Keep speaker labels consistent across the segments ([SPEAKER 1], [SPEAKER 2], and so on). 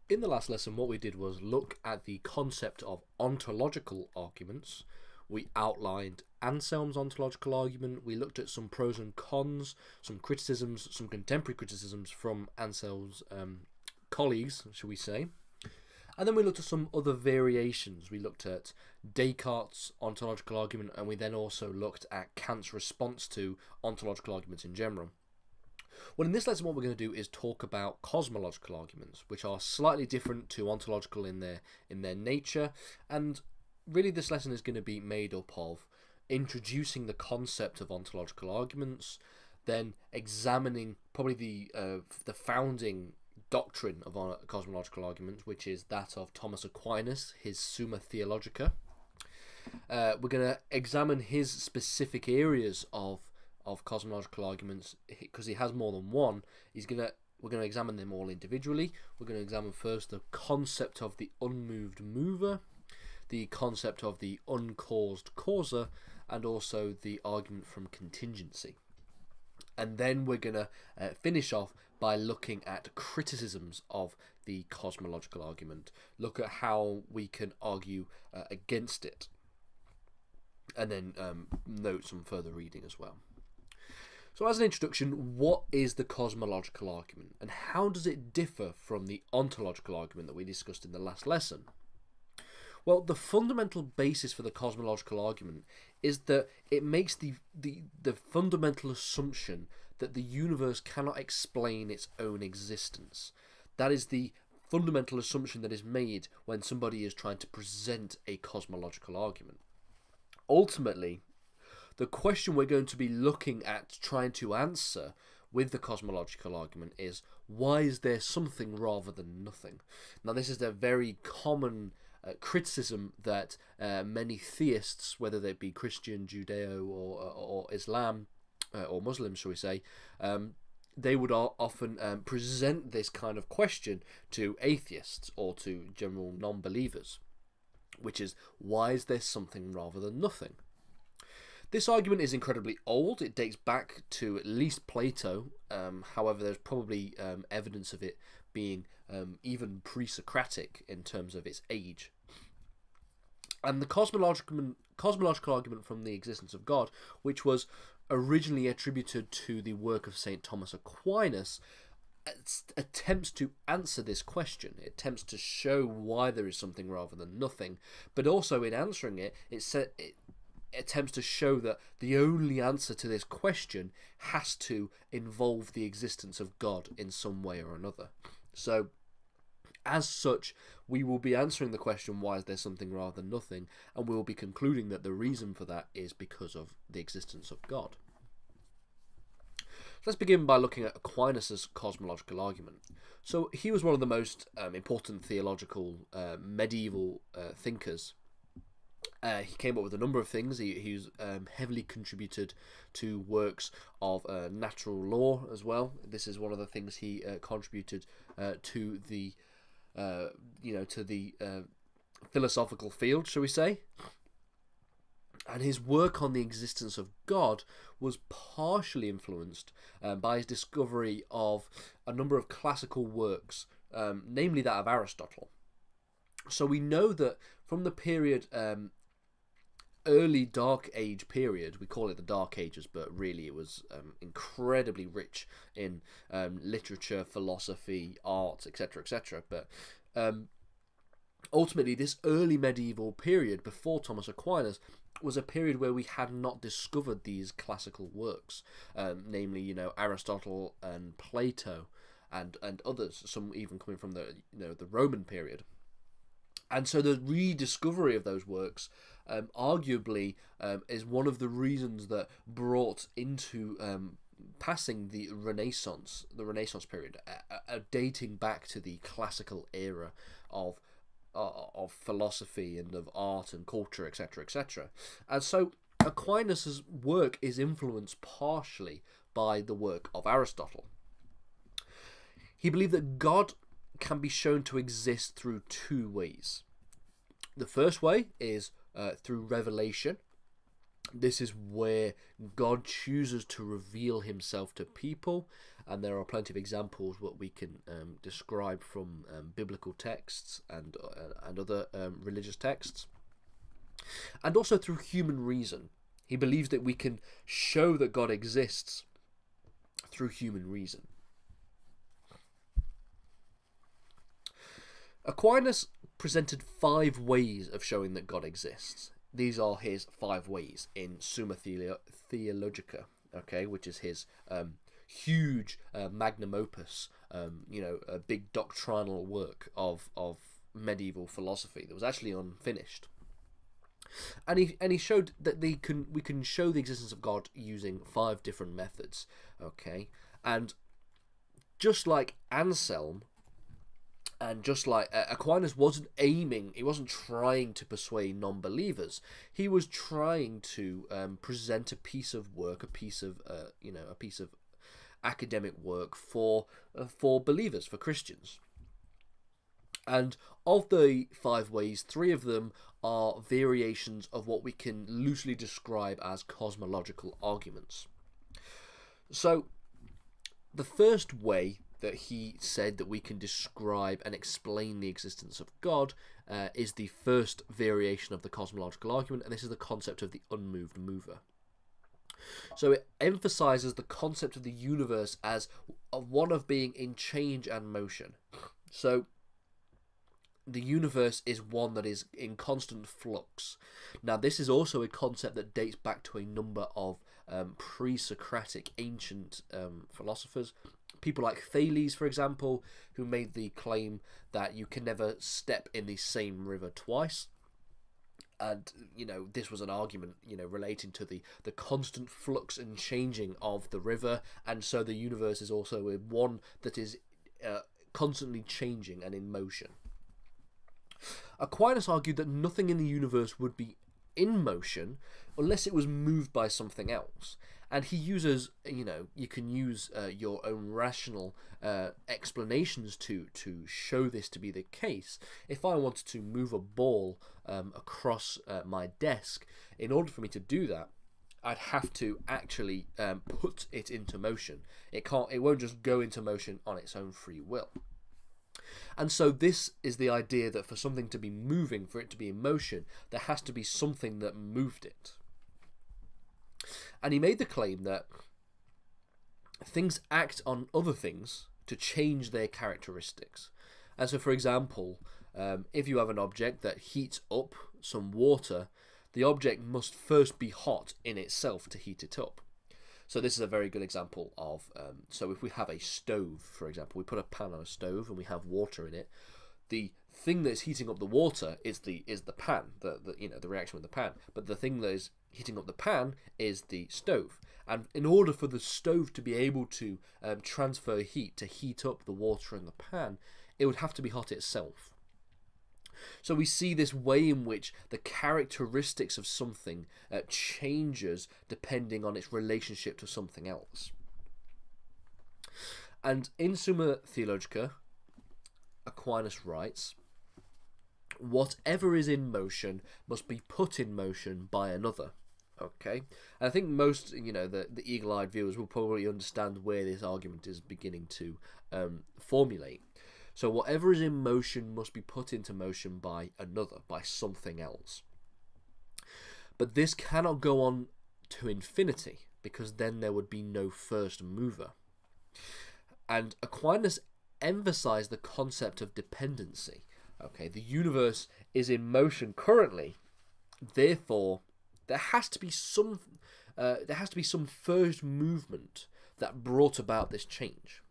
[SPEAKER 1] In the last lesson, what we did was look at the concept of ontological arguments. We outlined Anselm's ontological argument. We looked at some pros and cons, some criticisms, some contemporary criticisms from Anselm's colleagues, shall we say. And then we looked at some other variations. We looked at Descartes' ontological argument, and we then also looked at Kant's response to ontological arguments in general. Well, in this lesson, what we're going to do is talk about cosmological arguments, which are slightly different to ontological in their nature. And really, this lesson is going to be made up of introducing the concept of ontological arguments, then examining probably the founding doctrine of cosmological arguments, which is that of Thomas Aquinas, his Summa Theologica. We're going to examine his specific areas of cosmological arguments, because he has more than one. We're going to examine them all individually. We're going to examine first the concept of the unmoved mover, the concept of the uncaused causer, and also the argument from contingency. And then we're going to finish off by looking at criticisms of the cosmological argument, look at how we can argue against it, and then note some further reading as well. So as an introduction, what is the cosmological argument, and how does it differ from the ontological argument that we discussed in the last lesson? Well, the fundamental basis for the cosmological argument is that it makes the fundamental assumption that the universe cannot explain its own existence. That is the fundamental assumption that is made when somebody is trying to present a cosmological argument. Ultimately, the question we're going to be looking at trying to answer with the cosmological argument is, why is there something rather than nothing? Now, this is a very common criticism that many theists, whether they be Christian, Judeo, or Islam, or Muslim, shall we say, they would often present this kind of question to atheists or to general non-believers, which is, why is there something rather than nothing? This argument is incredibly old. It dates back to at least Plato. However, there's probably evidence of it being even pre-Socratic in terms of its age. And the cosmological argument from the existence of God, which was originally attributed to the work of St. Thomas Aquinas, attempts to answer this question. It attempts to show why there is something rather than nothing, but also in answering it, it attempts to show that the only answer to this question has to involve the existence of God in some way or another. So, as such, we will be answering the question, why is there something rather than nothing, and we will be concluding that the reason for that is because of the existence of God. Let's begin by looking at Aquinas' cosmological argument. So he was one of the most important theological medieval thinkers. He came up with a number of things. He was heavily contributed to works of natural law as well. This is one of the things he contributed to the philosophical field, shall we say. And his work on the existence of God was partially influenced by his discovery of a number of classical works, namely that of Aristotle. So we know that from the period early Dark Age period, we call it the Dark Ages, but really it was incredibly rich in literature, philosophy, art, etc., etc. But ultimately, this early medieval period before Thomas Aquinas was a period where we had not discovered these classical works, namely, Aristotle and Plato and others, some even coming from the Roman period. And so the rediscovery of those works arguably is one of the reasons that brought into passing the Renaissance period, dating back to the classical era of philosophy and of art and culture, etc., etc. And so Aquinas' work is influenced partially by the work of Aristotle. He believed that God can be shown to exist through two ways. The first way is through revelation. This is where God chooses to reveal himself to people, and there are plenty of examples what we can describe from biblical texts and other religious texts, and also through human reason. He believes that we can show that God exists through human reason. Aquinas presented 5 ways of showing that God exists. These are his 5 ways in Summa Theologica, okay, which is his huge magnum opus, a big doctrinal work of medieval philosophy that was actually unfinished. And he showed that we can show the existence of God using 5 different methods, okay, and just like Anselm, and just like Aquinas he wasn't trying to persuade non-believers. He was trying to present a piece of work, a piece of academic work for believers, for Christians. And of the 5 ways, 3 of them are variations of what we can loosely describe as cosmological arguments. So, the first way that he said that we can describe and explain the existence of God is the first variation of the cosmological argument, and this is the concept of the unmoved mover. So it emphasizes the concept of the universe as one of being in change and motion. So the universe is one that is in constant flux. Now, this is also a concept that dates back to a number of pre-Socratic ancient philosophers. People like Thales, for example, who made the claim that you can never step in the same river twice. And, this was an argument, relating to the constant flux and changing of the river. And so the universe is also one that is constantly changing and in motion. Aquinas argued that nothing in the universe would be in motion unless it was moved by something else. And he uses, you can use your own rational explanations to show this to be the case. If I wanted to move a ball across my desk, in order for me to do that, I'd have to actually put it into motion. It won't just go into motion on its own free will. And so this is the idea that for something to be moving, for it to be in motion, there has to be something that moved it. And he made the claim that things act on other things to change their characteristics. And so, for example, if you have an object that heats up some water, the object must first be hot in itself to heat it up. So this is a very good example of, so if we have a stove, for example, we put a pan on a stove and we have water in it, the thing that's heating up the water is the pan, the reaction with the pan. But the thing that is heating up the pan is the stove. And in order for the stove to be able to transfer heat, to heat up the water in the pan, it would have to be hot itself. So we see this way in which the characteristics of something changes depending on its relationship to something else. And in Summa Theologica, Aquinas writes, whatever is in motion must be put in motion by another. Okay, and I think most, the eagle-eyed viewers will probably understand where this argument is beginning to formulate. So whatever is in motion must be put into motion by another, by something else. But this cannot go on to infinity, because then there would be no first mover. And Aquinas emphasized the concept of dependency. Okay, the universe is in motion currently, therefore there has to be some first movement that brought about this change.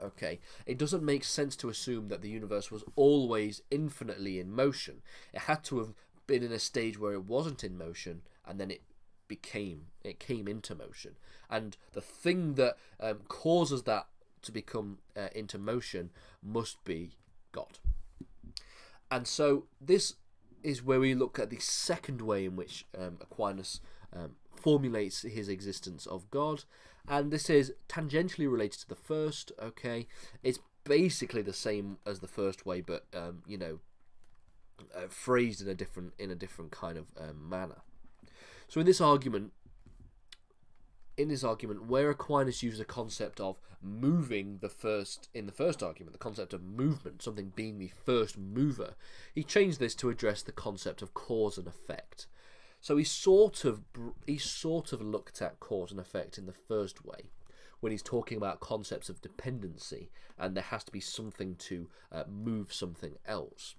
[SPEAKER 1] Okay, it doesn't make sense to assume that the universe was always infinitely in motion. It had to have been in a stage where it wasn't in motion, and then it came into motion. And the thing that causes that to become into motion must be God. And so this is where we look at the second way in which Aquinas formulates his existence of God. And this is tangentially related to the first. Okay, it's basically the same as the first way, but phrased in a different kind of manner. So in this argument, in his argument, where Aquinas used the concept of moving in the first argument, the concept of movement, something being the first mover, he changed this to address the concept of cause and effect. So he sort of looked at cause and effect in the first way, when he's talking about concepts of dependency, and there has to be something to move something else.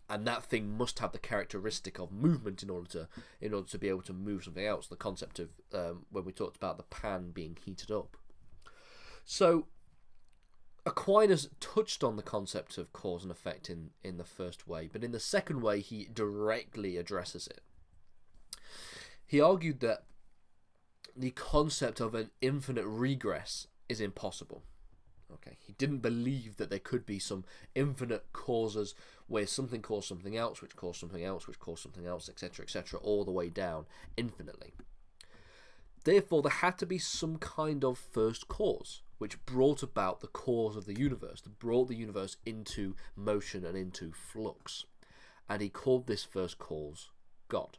[SPEAKER 1] And that thing must have the characteristic of movement in order to be able to move something else. The concept of when we talked about the pan being heated up. So Aquinas touched on the concept of cause and effect in the first way, but in the second way he directly addresses it. He argued that the concept of an infinite regress is impossible. Okay, he didn't believe that there could be some infinite causes where something caused something else, which caused something else, which caused something else, etc., etc., all the way down infinitely. Therefore, there had to be some kind of first cause, which brought about the cause of the universe, that brought the universe into motion and into flux. And he called this first cause God.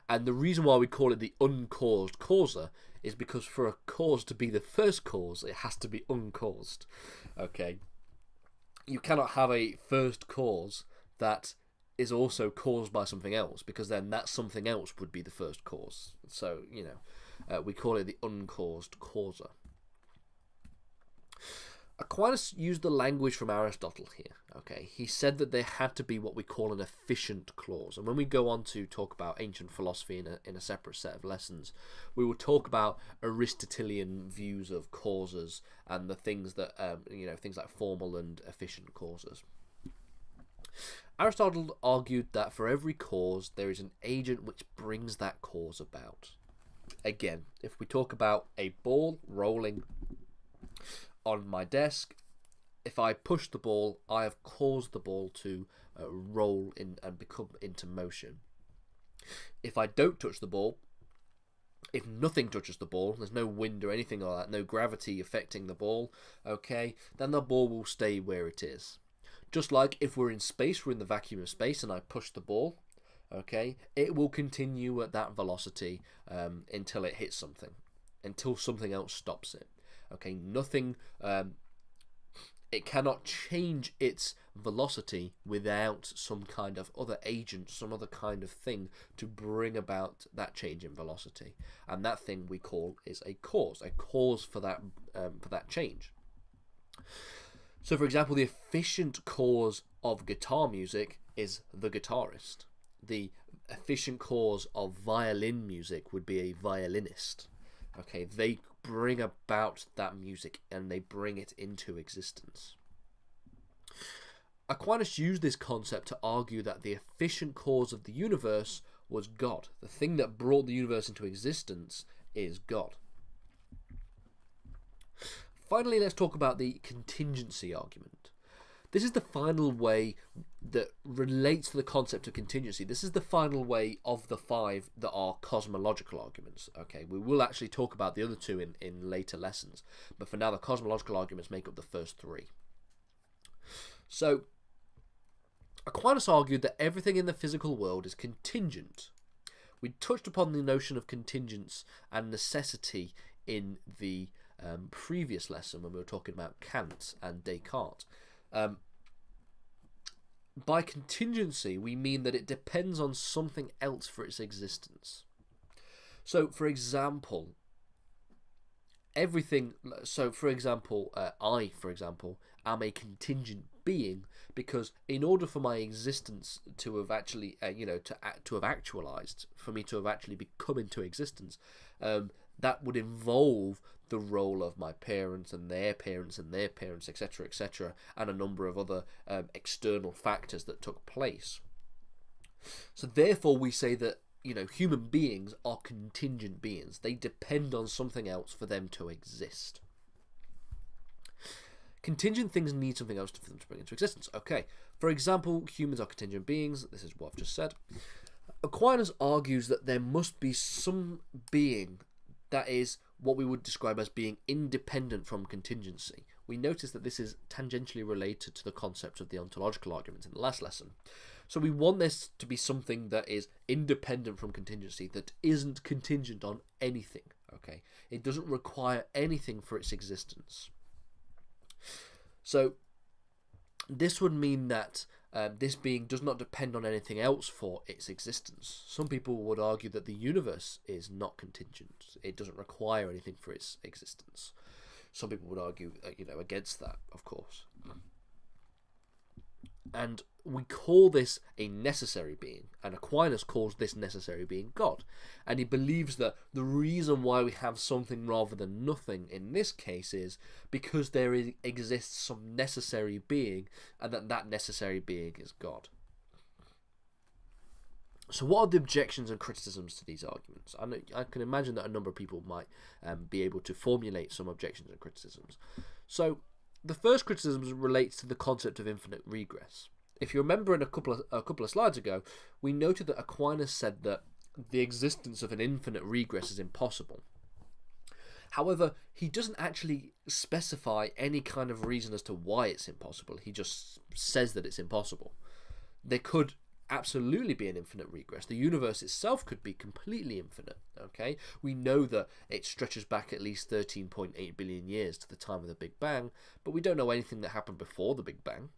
[SPEAKER 1] And the reason why we call it the uncaused causa is because for a cause to be the first cause, it has to be uncaused. Okay? You cannot have a first cause that is also caused by something else, because then that something else would be the first cause. So, we call it the uncaused causa. Aquinas used the language from Aristotle here. Okay, he said that there had to be what we call an efficient clause, and when we go on to talk about ancient philosophy in a separate set of lessons, we will talk about Aristotelian views of causes and the things that things like formal and efficient causes. Aristotle argued that for every cause there is an agent which brings that cause about. Again, if we talk about a ball rolling on my desk, if I push the ball, I have caused the ball to roll in and become into motion. If I don't touch the ball, if nothing touches the ball, there's no wind or anything like that, no gravity affecting the ball, okay, then the ball will stay where it is. Just like if we're in space, we're in the vacuum of space, and I push the ball, okay, it will continue at that velocity until it hits something, until something else stops it. Okay, nothing, it cannot change its velocity without some kind of other agent, some other kind of thing to bring about that change in velocity. And that thing we call is a cause for that change. So, for example, the efficient cause of guitar music is the guitarist. The efficient cause of violin music would be a violinist. Okay, they bring about that music and they bring it into existence. Aquinas used this concept to argue that the efficient cause of the universe was God. The thing that brought the universe into existence is God. Finally, let's talk about the contingency argument. This is the final way that relates to the concept of contingency. This is the final way of the five that are cosmological arguments. Okay, we will actually talk about the other two in later lessons, but for now the cosmological arguments make up the first three. So, Aquinas argued that everything in the physical world is contingent. We touched upon the notion of contingence and necessity in the previous lesson when we were talking about Kant and Descartes. By contingency, we mean that it depends on something else for its existence. So, for example, I, am a contingent being because in order for my existence to have actually, to have actualized, for me to have actually become into existence, that would involve the role of my parents and their parents and their parents, etc., etc., and a number of other external factors that took place. So therefore we say that, human beings are contingent beings. They depend on something else for them to exist. Contingent things need something else for them to bring into existence. Okay, for example, humans are contingent beings. This is what I've just said. Aquinas argues that there must be some being that is what we would describe as being independent from contingency. We notice that this is tangentially related to the concept of the ontological argument in the last lesson. So we want this to be something that is independent from contingency, that isn't contingent on anything. Okay, it doesn't require anything for its existence. So this would mean that this being does not depend on anything else for its existence. Some people would argue that the universe is not contingent. It doesn't require anything for its existence. Some people would argue, against that, of course. And we call this a necessary being, and Aquinas calls this necessary being God. And he believes that the reason why we have something rather than nothing in this case is because there exists some necessary being, and that necessary being is God. So what are the objections and criticisms to these arguments? I can imagine that a number of people might be able to formulate some objections and criticisms. So the first criticism relates to the concept of infinite regress. If you remember in a couple of slides ago, we noted that Aquinas said that the existence of an infinite regress is impossible. However, he doesn't actually specify any kind of reason as to why it's impossible. He just says that it's impossible. There could absolutely be an infinite regress. The universe itself could be completely infinite. Okay, we know that it stretches back at least 13.8 billion years to the time of the Big Bang, but we don't know anything that happened before the Big Bang,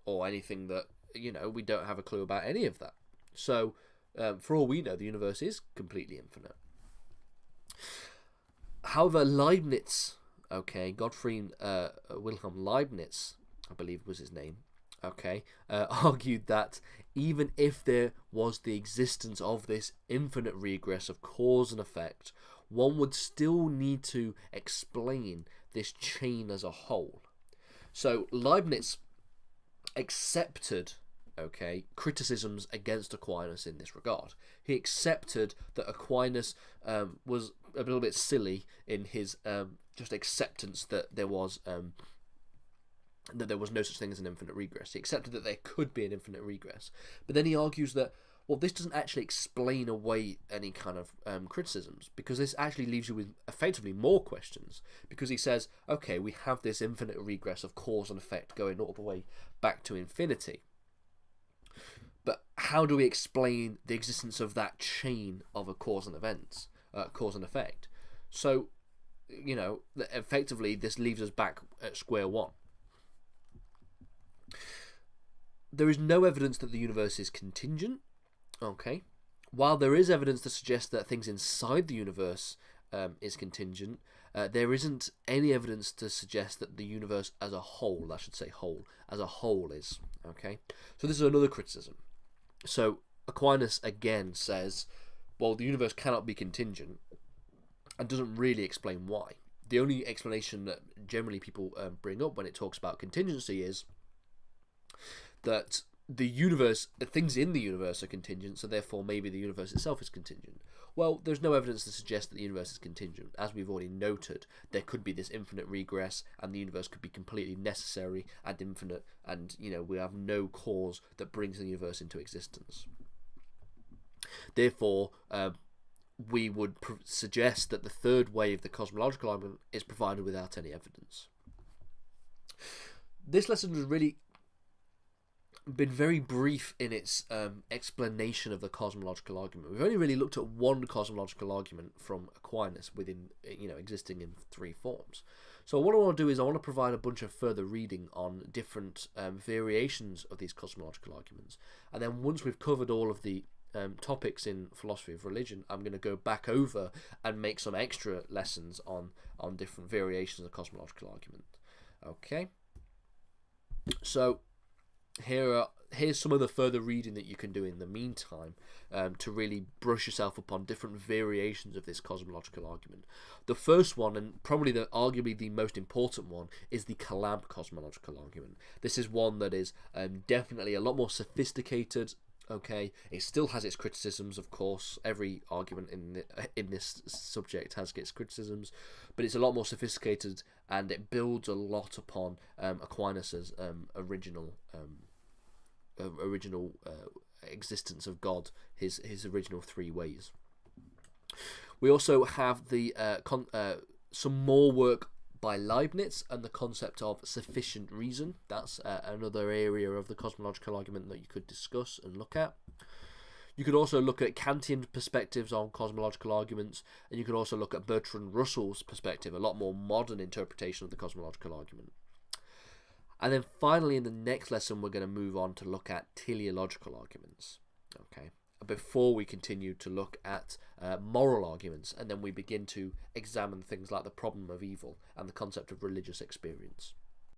[SPEAKER 1] or anything that, we don't have a clue about any of that. So for all we know, the universe is completely infinite. However, Leibniz, Gottfried Wilhelm Leibniz, I believe was his name, argued that even if there was the existence of this infinite regress of cause and effect, one would still need to explain this chain as a whole. So Leibniz accepted criticisms against Aquinas in this regard. He accepted that Aquinas was a little bit silly in his just acceptance that there was no such thing as an infinite regress. He accepted that there could be an infinite regress, but then he argues that, well, this doesn't actually explain away any kind of criticisms, because this actually leaves you with effectively more questions, because he says, okay, we have this infinite regress of cause and effect going all the way back to infinity, but how do we explain the existence of that chain of a cause and effect? So, effectively this leaves us back at square one. There is no evidence that the universe is contingent. While there is evidence to suggest that things inside the universe is contingent, there isn't any evidence to suggest that the universe as a whole, as a whole is. So this is another criticism. So Aquinas again says, well, the universe cannot be contingent, and doesn't really explain why. The only explanation that generally people bring up when it talks about contingency is that things in the universe are contingent, so therefore maybe the universe itself is contingent. Well, there's no evidence to suggest that the universe is contingent. As we've already noted, there could be this infinite regress, and the universe could be completely necessary and infinite, and we have no cause that brings the universe into existence. Therefore, we would suggest that the third way of the cosmological argument is provided without any evidence. This lesson has really been very brief in its explanation of the cosmological argument. We've only really looked at one cosmological argument from Aquinas within, existing in three forms. So what I want to do is I want to provide a bunch of further reading on different variations of these cosmological arguments, and then once we've covered all of the topics in philosophy of religion, I'm going to go back over and make some extra lessons on different variations of the cosmological argument. So here's some of the further reading that you can do in the meantime to really brush yourself upon different variations of this cosmological argument. The first one, and probably arguably the most important one, is the Clack cosmological argument. This is one that is definitely a lot more sophisticated. It still has its criticisms, of course. Every argument in this subject has its criticisms, but it's a lot more sophisticated, and it builds a lot upon Aquinas' original existence of God, his original three ways. We also have the some more work by Leibniz and the concept of sufficient reason. That's another area of the cosmological argument that you could discuss and look at. You could also look at Kantian perspectives on cosmological arguments, and you could also look at Bertrand Russell's perspective, a lot more modern interpretation of the cosmological argument. And then finally, in the next lesson, we're going to move on to look at teleological arguments, okay, before we continue to look at moral arguments, and then we begin to examine things like the problem of evil and the concept of religious experience.